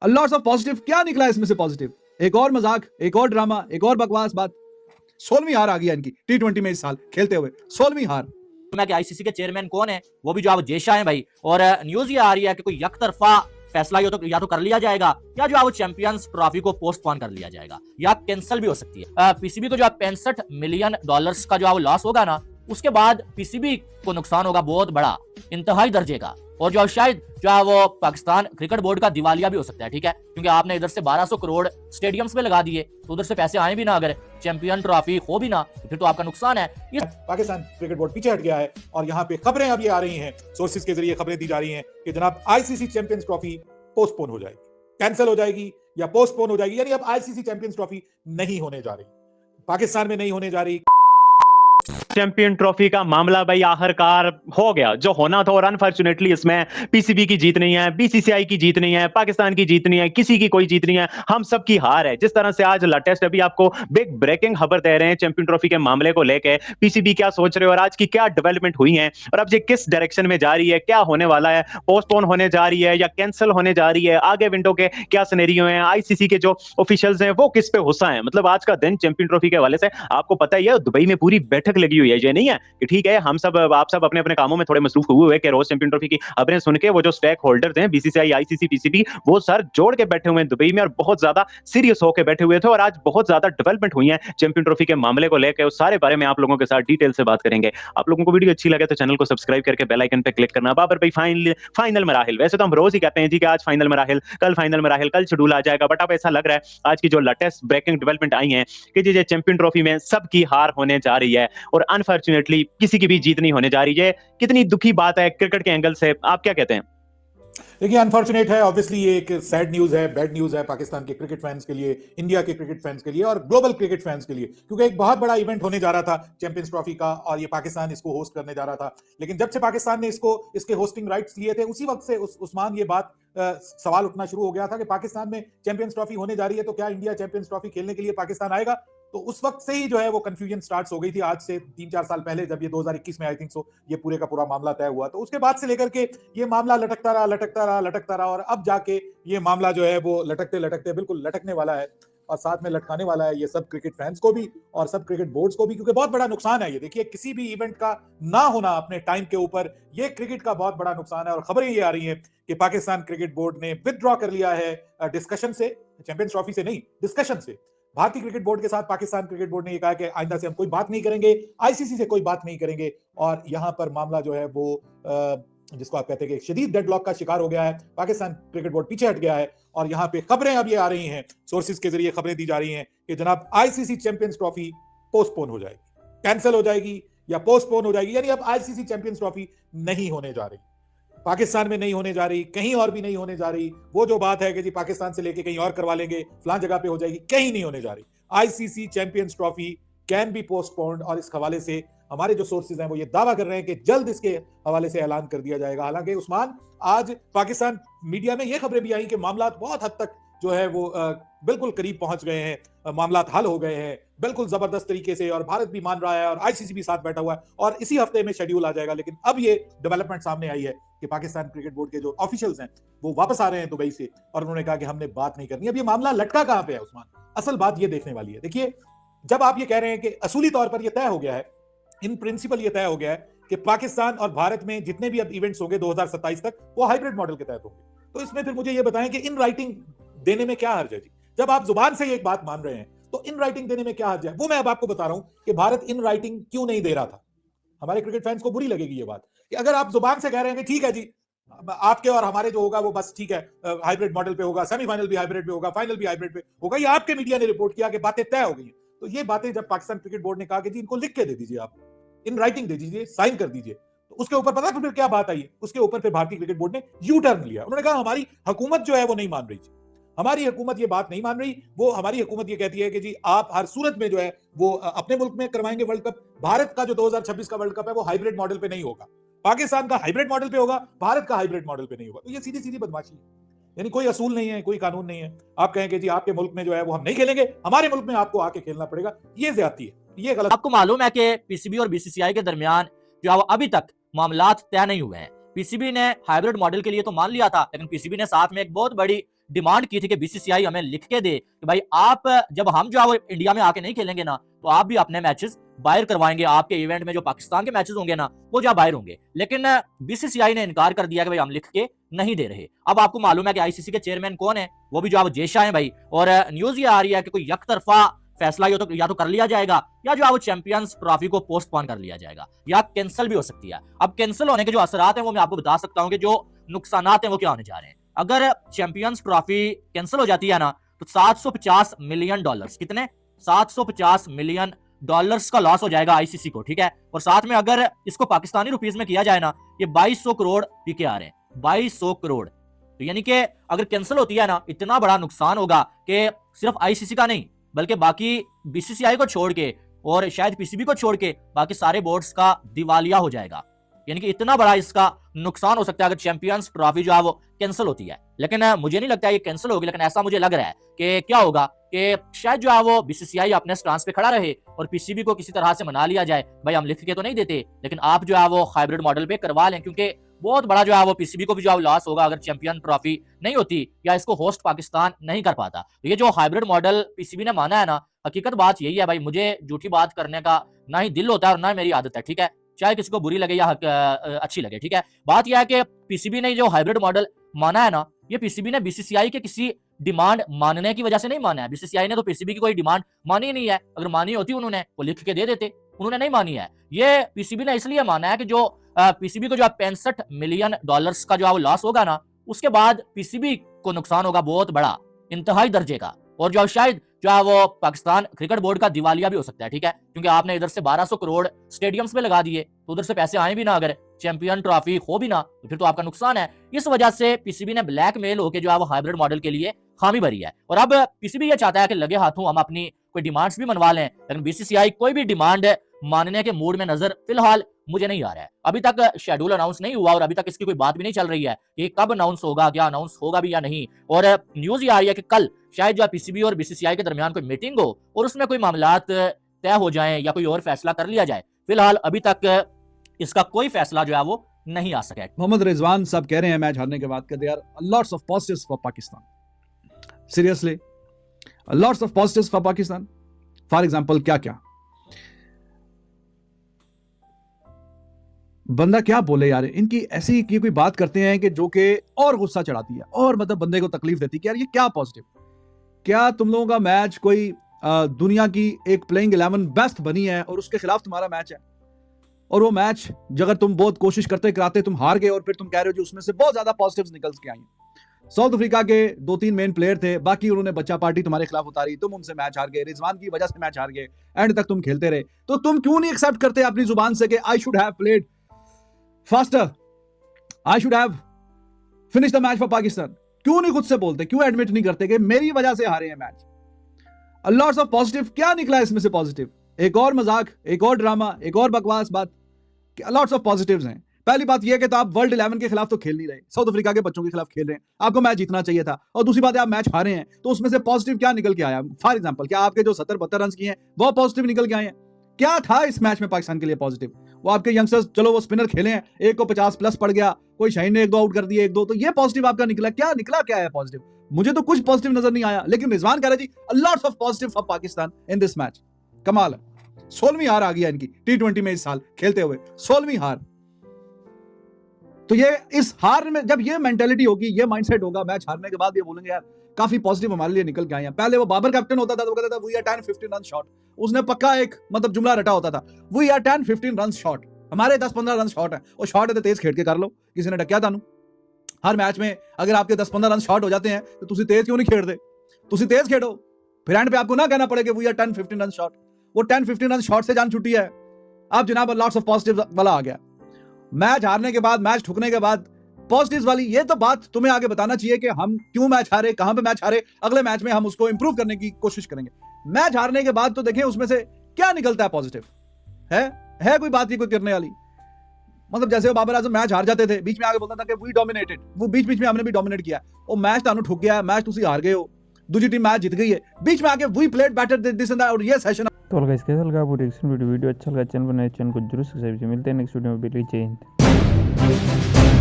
Lots of positive. क्या निकला इसमें से पॉजिटिव? एक और मजाक, एक और ड्रामा, एक और बकवास बात। 16वीं हार आ गई इनकी T20 में इस साल खेलते हुए, 16वीं हार। कि आईसीसी के चेयरमैन कौन है, वो भी जो जेशा है भाई। और न्यूज ये आ रही है कि कोई यकतरफा फैसला या तो कर लिया जाएगा, या जो चैंपियंस ट्रॉफी को पोस्टपोन कर लिया जाएगा, या कैंसिल भी हो सकती है। पीसीबी को जो $65 मिलियन का जो लॉस होगा ना, उसके बाद पीसीबी को नुकसान होगा बहुत बड़ा, इंतहाई दर्जे का। और जो शायद वो पाकिस्तान क्रिकेट बोर्ड का दिवालिया भी हो सकता है, ठीक है, क्योंकि आपने इधर से 1200 करोड़ स्टेडियम्स में लगा दिए, तो उधर से पैसे आए भी ना, अगर चैंपियन ट्रॉफी हो भी ना, तो फिर तो आपका नुकसान है। पाकिस्तान क्रिकेट बोर्ड पीछे हट गया है और यहाँ पे खबरें अब ये आ रही हैं, सोर्सेज के जरिए खबरें दी जा रही हैं कि जनाब आईसीसी चैंपियंस ट्रॉफी पोस्टपोन हो जाएगी, कैंसिल हो जाएगी या पोस्टपोन हो जाएगी, यानी अब आईसीसी चैंपियंस ट्रॉफी नहीं होने जा रही, पाकिस्तान में नहीं होने जा रही। चैंपियन ट्रॉफी का मामला भाई आखिरकार हो गया जो होना था, और अनफॉर्चुनेटली इसमें पीसीबी की जीत नहीं है, बीसीसीआई की जीत नहीं है, पाकिस्तान की जीत नहीं है, किसी की कोई जीत नहीं है, हम सब की हार है। जिस तरह से आज लेटेस्ट अभी आपको बिग ब्रेकिंग खबर दे रहे हैं चैंपियन ट्रॉफी के मामले को लेकर, पीसीबी क्या सोच रहे हो और आज की क्या डेवलपमेंट हुई है, और अब ये किस डायरेक्शन में जा रही है, क्या होने वाला है, पोस्टपोन होने जा रही है या कैंसिल होने जा रही है, आगे विंडो के क्या सिनेरियो है, आईसीसी के जो ऑफिशियल्स हैं वो किस पे गुस्सा है। मतलब आज का दिन चैंपियन ट्रॉफी के हवाले से आपको पता ही है, दुबई में पूरी बैठक लगी हुई है। ये नहीं है कि ठीक है हम सब आप सब अपने अपने कामों में थोड़े मसरूफ हुए हुए कि रोज चैंपियन ट्रॉफी की खबरें सुन के वो जो स्टेक होल्डर्स हैं बीसीसीआई, आईसीसी, पीसीबी, वो सर जोड़ के बैठे हुए हैं दुबई में और बहुत ज्यादा सीरियस होकर बैठे हुए थे। और आज बहुत ज्यादा डेवलपमेंट हुई है चैंपियन ट्रॉफी के मामले को लेकर, उस सारे बारे में आप लोगों के साथ डिटेल से बात करेंगे। आप लोगों को वीडियो अच्छी लगे तो चैनल को सब्सक्राइब करके बेल आइकन पे क्लिक करना। बाबर भाई फाइनल मराहिल, वैसे तो हम रोज ही कहते हैं जी कि आज फाइनल मराहिल, कल फाइनल मराहिल, कल शेड्यूल आ जाएगा, बट अब ऐसा लग रहा है आज की जो लेटेस्ट ब्रेकिंग डेवलपमेंट आई है कि जी चैंपियन ट्रॉफी में सबकी हार होने जा रही है और अनफॉर्चुनेटली किसी की भी जीत नहीं होने जा रही है। कितनी दुखी बात है क्रिकेट के एंगल से, आप क्या कहते हैं? देखिए अनफॉर्चुनेट है, ऑब्वियसली ये एक सैड न्यूज है, बैड न्यूज है पाकिस्तान के क्रिकेट फैंस के लिए, इंडिया के क्रिकेट फैंस के लिए और ग्लोबल क्रिकेट फैंस के लिए, क्योंकि एक बहुत बड़ा इवेंट होने जा रहा था चैंपियंस ट्रॉफी का और ये पाकिस्तान इसको होस्ट करने जा रहा था। लेकिन जब से पाकिस्तान ने इसके होस्टिंग राइट्स लिए थे, उसी वक्त से उस्मान ये बात सवाल उठना शुरू हो गया था कि पाकिस्तान में चैंपियंस ट्रॉफी होने जा रही है तो क्या इंडिया चैंपियंस ट्रॉफी खेलने के लिए पाकिस्तान आएगा। तो उस वक्त से ही जो है वो कंफ्यूजन स्टार्ट हो गई थी, आज से 3-4 साल पहले जब ये 2021 में आई थिंक सो ये पूरे का पूरा मामला तय हुआ। तो उसके बाद से लेकर के ये मामला लटकता रहा और अब जाके ये मामला जो है वो लटकते लटकते बिल्कुल लटकने वाला है और साथ में लटकाने वाला है ये सब क्रिकेट फैंस को भी और सब क्रिकेट बोर्ड्स को भी, क्योंकि बहुत बड़ा नुकसान है ये। देखिए किसी भी इवेंट का ना होना अपने टाइम के ऊपर, ये क्रिकेट का बहुत बड़ा नुकसान है। और खबरें ये आ रही हैं कि पाकिस्तान क्रिकेट बोर्ड ने विथड्रॉ कर लिया है डिस्कशन से, चैंपियंस ट्रॉफी से नहीं, डिस्कशन से। भारतीय क्रिकेट बोर्ड के साथ पाकिस्तान क्रिकेट बोर्ड ने ये कहा कि आइंदा से हम कोई बात नहीं करेंगे, आईसीसी से कोई बात नहीं करेंगे। और यहां पर मामला जो है वो जिसको आप कहते हैं कि शदीद डेडलॉक का शिकार हो गया है, पाकिस्तान क्रिकेट बोर्ड पीछे हट गया है और यहाँ पे खबरें अब ये आ रही हैं, सोर्सेज के जरिए खबरें दी जा रही हैं कि जनाब आईसीसी चैंपियंस ट्रॉफी पोस्टपोन हो जाएगी, कैंसिल हो जाएगी या पोस्टपोन हो जाएगी, यानी अब आईसीसी चैंपियंस ट्रॉफी नहीं होने जा रही, पाकिस्तान में नहीं होने जा रही, कहीं और भी नहीं होने जा रही। वो जो बात है कि जी पाकिस्तान से लेके कहीं और करवा लेंगे, फलां जगह पे हो जाएगी, कहीं नहीं होने जा रही। ICC champions trophy can be postponed और इस हवाले से हमारे जो सोर्सेज हैं वो ये दावा कर रहे हैं कि जल्द इसके हवाले से ऐलान कर दिया जाएगा। हालांकि उस्मान, आज पाकिस्तान मीडिया में ये खबरें भी आई कि मामला बहुत हद तक जो है वो बिल्कुल करीब पहुंच गए हैं, मामला हल हो गए हैं बिल्कुल जबरदस्त तरीके से, और भारत भी मान रहा है और आईसीसी भी साथ बैठा हुआ है और इसी हफ्ते में शेड्यूल आ जाएगा। लेकिन अब ये डेवलपमेंट सामने आई है कि पाकिस्तान क्रिकेट बोर्ड के जो ऑफिशियल्स हैं वो वापस आ रहे हैं दुबई से और उन्होंने कहा कि हमने बात नहीं करनी। अब ये मामला लटका कहां पे है उस्मान, असल बात ये देखने वाली है। देखिए जब आप ये कह रहे हैं कि असूली तौर पर ये तय हो गया है, इन प्रिंसिपल ये तय हो गया है कि पाकिस्तान और भारत में जितने भी अब इवेंट्स होंगे 2027 तक वो हाइब्रिड मॉडल के तहत होंगे, तो इसमें फिर मुझे ये बताएं कि इन राइटिंग देने में क्या हर्ज है जी। जब आप जुबान से एक बात मान रहे हैं तो इन राइटिंग देने में क्या हर्ज है, वो मैं अब आपको बता रहा हूं कि भारत इन राइटिंग क्यों नहीं दे रहा था। हमारे क्रिकेट फैंस को बुरी लगेगी ये बात कि अगर आप जुबान से कह रहे हैं कि ठीक है जी आपके और हमारे जो होगा वो बस ठीक है, हाइब्रिड मॉडल पे होगा, सेमीफाइनल भी हाइब्रिड पे होगा, फाइनल भी हाइब्रिड पे होगा, ये आपके मीडिया ने रिपोर्ट किया कि बातें तय हो गई हैं। तो ये बातें जब पाकिस्तान क्रिकेट बोर्ड ने कहा कि जी इनको लिख के दे दीजिए, आप इन राइटिंग दे दीजिए, साइन कर दीजिए, तो उसके ऊपर पता फिर क्या बात आई, उसके ऊपर फिर भारतीय क्रिकेट बोर्ड ने यू टर्न लिया। उन्होंने कहा हमारी हुकूमत जो है वो नहीं मान रही थी, हमारी हुकूमत ये बात नहीं मान रही, वो हमारी हुकूमत ये कहती है कि जी आप हर सूरत में जो है वो अपने मुल्क में करवाएंगे वर्ल्ड कप, भारत का जो 2026 का वर्ल्ड कप है वो हाइब्रिड मॉडल पे नहीं होगा, पाकिस्तान का हाइब्रिड मॉडल पे होगा, भारत का हाइब्रिड मॉडल पे नहीं होगा। तो ये सीधी सीधी बदमाशी है, यानी कोई असूल नहीं है, कोई कानून नहीं है। आप कहें कि जी आपके मुल्क में जो है वो हम नहीं खेलेंगे, हमारे मुल्क में आपको आके खेलना पड़ेगा, ये ज्यादती है, ये गलत। आपको मालूम है कि पीसीबी और बीसीसीआई के दरमियान जो अभी तक मामलात तय नहीं हुए हैं। पीसीबी ने हाइब्रिड मॉडल के लिए तो मान लिया था, लेकिन पीसीबी ने साथ में एक बहुत बड़ी डिमांड की थी कि बीसीसीआई हमें लिख के दे कि भाई आप जब हम जो है वो इंडिया में आके नहीं खेलेंगे ना, तो आप भी अपने मैचेस बाहर करवाएंगे, आपके इवेंट में जो पाकिस्तान के मैचेस होंगे ना वो जो बाहर होंगे। लेकिन बीसीसीआई ने इनकार कर दिया कि भाई हम लिख के नहीं दे रहे। अब आपको मालूम है कि आईसीसी के चेयरमैन कौन है, वो भी जो है जेशा है भाई, और न्यूज ये आ रही है कि कोई यकतरफा फैसला या तो कर लिया जाएगा या जो है वो चैंपियंस ट्रॉफी को पोस्टपोन कर लिया जाएगा या कैंसिल भी हो सकती है। अब कैंसिल होने के जो असरात हैं वो मैं आपको बता सकता हूं कि जो नुकसानात हैं वो क्या होने जा रहे हैं। अगर चैंपियंस ट्रॉफी कैंसिल हो जाती है ना तो $750 मिलियन, कितने, $750 मिलियन का लॉस हो जाएगा आईसीसी को, ठीक है। और साथ में अगर इसको पाकिस्तानी रुपीस में किया जाए ना, ये 2200 करोड़ पीके आ रहे हैं, 2200 करोड़। तो यानी कि अगर कैंसिल होती है ना, इतना बड़ा नुकसान होगा कि सिर्फ आईसीसी का नहीं बल्कि बाकी बीसीसीआई को छोड़ के और शायद पीसीबी को छोड़ के बाकी सारे बोर्ड्स का दिवालिया हो जाएगा। यानी कि इतना बड़ा इसका नुकसान हो सकता है अगर चैंपियंस ट्रॉफी जो है वो कैंसिल होती है। लेकिन मुझे नहीं लगता है ये कैंसिल होगी, लेकिन ऐसा मुझे लग रहा है कि क्या होगा कि शायद जो है वो बीसीसीआई अपने स्टांस पे खड़ा रहे और पीसीबी को किसी तरह से मना लिया जाए, भाई हम लिख के तो नहीं देते लेकिन आप जो है वो हाइब्रिड मॉडल पे करवा लें, क्योंकि बहुत बड़ा जो है वो पीसीबी को भी जो है लॉस होगा अगर चैंपियन ट्रॉफी नहीं होती या इसको होस्ट पाकिस्तान नहीं कर पाता। तो ये जो हाइब्रिड मॉडल पीसीबी ने माना है ना, हकीकत बात यही है भाई, मुझे झूठी बात करने का ना ही दिल होता है और ना मेरी आदत है, ठीक है, चाहे किसी को बुरी लगे या अच्छी लगे, ठीक है। बात यह है कि पीसीबी ने जो हाइब्रिड मॉडल माना है ना, ये पीसीबी ने बीसीसीआई के किसी डिमांड मानने की वजह से नहीं माना है। बीसीसीआई ने तो पीसीबी की कोई डिमांड मानी नहीं है, अगर मानी होती उन्होंने वो लिख के दे देते, उन्होंने नहीं मानी है। ये पीसीबी ने इसलिए माना है कि जो पीसीबी को जो $65 मिलियन का जो लॉस होगा ना, उसके बाद पीसीबी को नुकसान होगा बहुत बड़ा, इंतहाई दर्जे का, और जो शायद जो है वो पाकिस्तान क्रिकेट बोर्ड का दिवालिया भी हो सकता है, ठीक है, क्योंकि आपने इधर से 1200 करोड़ स्टेडियम्स में लगा दिए तो उधर से पैसे आए भी ना, अगर चैंपियन ट्रॉफी हो भी ना तो फिर तो आपका नुकसान है। इस वजह से पीसीबी ने ब्लैकमेल होकर जो है वो हाइब्रिड मॉडल के लिए खामी भरी है। और अब पीसीबी ये चाहता है कि लगे हाथों हम अपनी कोई डिमांड्स भी मनवा लें, लेकिन बीसीसीआई कोई भी डिमांड मानने के मूड में नजर फिलहाल मुझे नहीं आ रहा है। अभी तक शेड्यूल अनाउंस नहीं हुआ और अभी तक इसकी कोई बात भी नहीं चल रही है कि कब अनाउंस होगा, क्या अनाउंस होगा भी या नहीं। और न्यूज ये आ रही है कि कल शायद जो पीसीबी और बीसीसीआई के दरमियान कोई मीटिंग हो और उसमें कोई मामलात तय हो जाएं या कोई और फैसला कर लिया जाए। फिलहाल अभी तक इसका कोई फैसला जो है वो नहीं आ सका। मोहम्मद रिजवान साहब कह रहे हैं मैच हारने के बाद कि there are lots of positives for Pakistan, seriously lots of positives for Pakistan. For example क्या क्या बंदा क्या बोले यार, इनकी ऐसी की कोई बात करते हैं कि जो कि और गुस्सा चढ़ाती है और मतलब बंदे को तकलीफ देती है कि यार ये क्या पॉजिटिव, क्या तुम लोगों का मैच कोई दुनिया की एक प्लेइंग 11 बेस्ट बनी है और उसके खिलाफ तुम्हारा मैच है, और वो मैच अगर तुम बहुत कोशिश करते कराते तुम हार गए और फिर तुम कह रहे हो जो उसमें से बहुत ज्यादा पॉजिटिव्स निकल के आई हैं। साउथ अफ्रीका के 2-3 मेन प्लेयर थे, बाकी उन्होंने बच्चा पार्टी तुम्हारे खिलाफ उतारी, तुम उनसे मैच हार गए, रिजवान की वजह से मैच हार गए, एंड तक तुम खेलते रहे। तो तुम क्यों नहीं एक्सेप्ट करते अपनी जुबान से कि I should have played faster, I should have finish the match for Pakistan? क्यों नहीं खुद से बोलते, क्यों एडमिट नहीं करते कि मेरी वजह से हारे हैं मैच? लॉट्स ऑफ पॉजिटिव, क्या निकला इसमें से पॉजिटिव? एक और मजाक, एक और ड्रामा, एक और बकवास बात, लॉट्स ऑफ पॉजिटिव्स हैं। पहली बात यह कि तो आप वर्ल्ड 11 के खिलाफ तो खेल नहीं रहे, साउथ अफ्रीका के बच्चों के खिलाफ खेल रहे हैं, आपको मैच जीतना चाहिए था। और दूसरी बात है आप मैच हारे हैं, तो उसमें से पॉजिटिव क्या निकल के आया? फॉर एग्जांपल क्या आपके जो 70-72 रन किए हैं वो पॉजिटिव निकल के आए हैं? क्या था इस मैच में पाकिस्तान के लिए पॉजिटिव? वो आपके यंगस्टर्स, चलो वो स्पिनर खेले हैं, एक को 50+ पड़ गया, कोई शाहीन ने 1-2 आउट कर दिए, 1-2, तो ये पॉजिटिव आपका निकला? क्या निकला, क्या है पॉजिटिव? मुझे तो कुछ पॉजिटिव नजर नहीं आया। लेकिन रिजवान कह रहे जी lots of positive for Pakistan in this match. कमाल है, 16वीं हार आ गई है इनकी T20 में इस साल खेलते हुए, 16वीं हार। तो ये इस हार में जब ये मेंटालिटी होगी, ये माइंडसेट होगा, मैच हारने के बाद ये बोलेंगे यार काफी पॉजिटिव हमारे लिए निकल के आए हैं। पहले वो बाबर कैप्टन होता था तो कहता था वी आर 10-15 रन शॉर्ट, उसने पक्का एक मतलब जुमला रटा होता था, वी आर 10-15 रन शॉर्ट, हमारे 10-15 रन शॉर्ट है। और शॉर्ट है तो तेज खेल के कर लो, किसी ने डकिया तानू? हर मैच में अगर आपके 10-15 रन शॉर्ट हो जाते हैं तो तुसी तेज क्यों नहीं खेलते? तुसी तेज खेलो, फिर एंड पे आपको ना कहना पड़े कि वी आर 10-15 रन शॉर्ट। वो 10-15 रन शॉर्ट से जान छुट्टी है। अब जनाब लॉट्स ऑफ पॉजिटिव वाला आ गया। मैच हारने के बाद, मैच ठुकने के बाद पॉजिटिव्स वाली ये तो बात तुम्हें आगे बताना चाहिए कि हम क्यों मैच हारे, कहां पे मैच हारे, अगले मैच में हम उसको इंप्रूव करने की कोशिश करेंगे। मैच हारने के बाद तो देखें उसमें से क्या निकलता है पॉजिटिव। है कोई बात ही कोई करने वाली? मतलब जैसे वो बाबर आजम मैच हार जाते थे, बीच में आगे बोलता था कि वी डोमिनेटेड, वो बीच में हमने भी डोमिनेट किया, वो मैच तानू ठुक गया, मैच तुसी हार गए हो, दूसरी टीम मैच जीत गई है, बीच में आके we played better this and that, और ये सेशन। तो गाइस कैसा लगा आपको रिएक्शन वीडियो अच्छा लगा चैनल बनाए, चैनल को जरूर सब्सक्राइब कीजिए। मिलते हैं नेक्स्ट वीडियो में। जय हिंद।